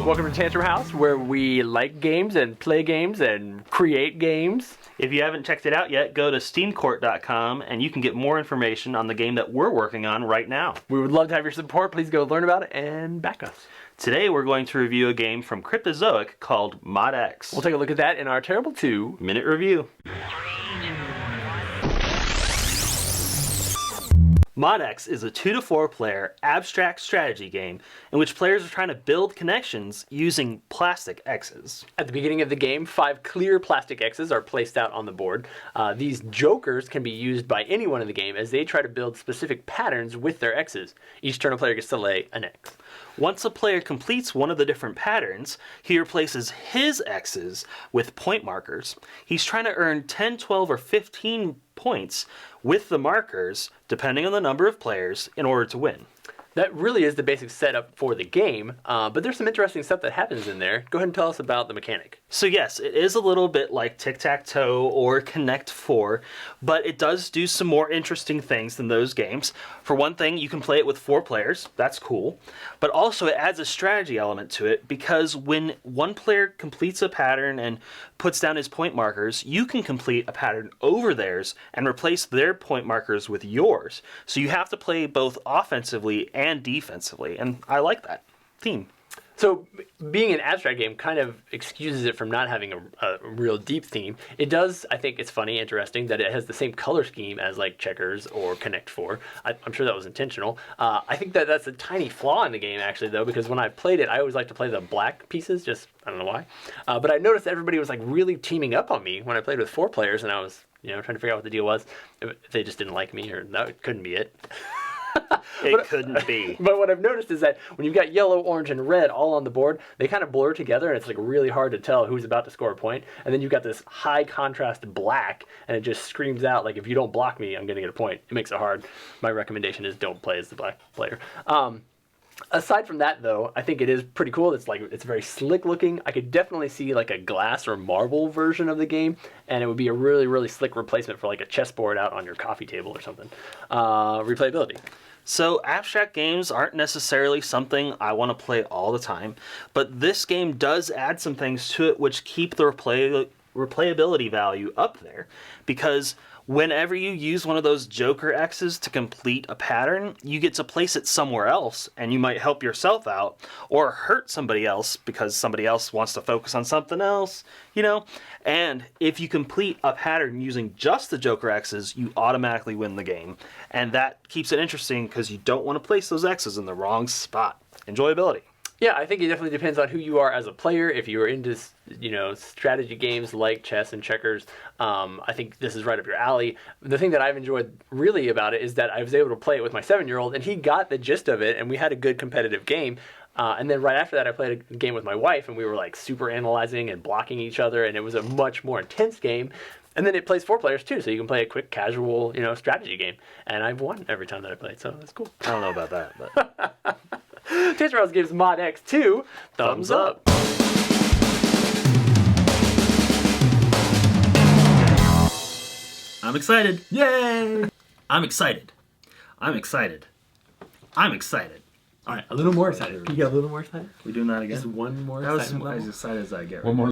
Welcome to Tantrum House, where we like games and play games and create games. If you haven't checked it out yet, go to steamcourt.com and you can get more information on the game that we're working on right now. We would love to have your support. Please go learn about it and back us. Today we're going to review a game from Cryptozoic called Mod X. We'll take a look at that in our terrible 2-minute review. Mod X is a 2 to 4 player abstract strategy game in which players are trying to build connections using plastic X's. At the beginning of the game, 5 clear plastic X's are placed out on the board. These jokers can be used by anyone in the game as they try to build specific patterns with their X's. Each turn a player gets to lay an X. Once a player completes one of the different patterns, he replaces his X's with point markers. He's trying to earn 10, 12, or 15 points with the markers, depending on the number of players, in order to win. That really is the basic setup for the game, but there's some interesting stuff that happens in there. Go ahead and tell us about the mechanic. So yes, it is a little bit like tic-tac-toe or Connect 4, but it does do some more interesting things than those games. For one thing, you can play it with 4 players, that's cool, but also it adds a strategy element to it because when one player completes a pattern and puts down his point markers, you can complete a pattern over theirs and replace their point markers with yours. So you have to play both offensively and defensively, and I like that theme. So being an abstract game kind of excuses it from not having a real deep theme. It does, I think it's funny, interesting that it has the same color scheme as like Checkers or Connect 4. I'm sure that was intentional. I think that that's a tiny flaw in the game actually though, because when I played it, I always like to play the black pieces, just, I don't know why. But I noticed everybody was like really teaming up on me when I played with 4 players and I was, trying to figure out what the deal was. If they just didn't like me or no, it couldn't be it. It couldn't be. But what I've noticed is that when you've got yellow, orange, and red all on the board, they kind of blur together, and it's like really hard to tell who's about to score a point. And then you've got this high contrast black, and it just screams out like, if you don't block me, I'm going to get a point. It makes it hard. My recommendation is don't play as the black player. Aside from that, though, I think it is pretty cool. It's very slick looking. I could definitely see like a glass or marble version of the game, and it would be a really, really slick replacement for like a chessboard out on your coffee table or something. Replayability. So abstract games aren't necessarily something I want to play all the time, but this game does add some things to it which keep the replayability value up there, because whenever you use one of those Joker X's to complete a pattern, you get to place it somewhere else, and you might help yourself out, or hurt somebody else because somebody else wants to focus on something else, And if you complete a pattern using just the Joker X's, you automatically win the game. And that keeps it interesting because you don't want to place those X's in the wrong spot. Enjoyability. Yeah, I think it definitely depends on who you are as a player. If you are into, strategy games like chess and checkers, I think this is right up your alley. The thing that I've enjoyed really about it is that I was able to play it with my 7-year-old, and he got the gist of it, and we had a good competitive game. And then right after that, I played a game with my wife, and we were like super analyzing and blocking each other, and it was a much more intense game. And then it plays 4 players too, so you can play a quick, casual, strategy game. And I've won every time that I played, so that's cool. I don't know about that, but Tantrum House gives Mod X 2 thumbs up. I'm excited. Yay! I'm excited. I'm excited. I'm excited. All right, a little more excited. Can you get a little more excited? We doing that again? Just one more That was excitement level? as excited as I get. One more.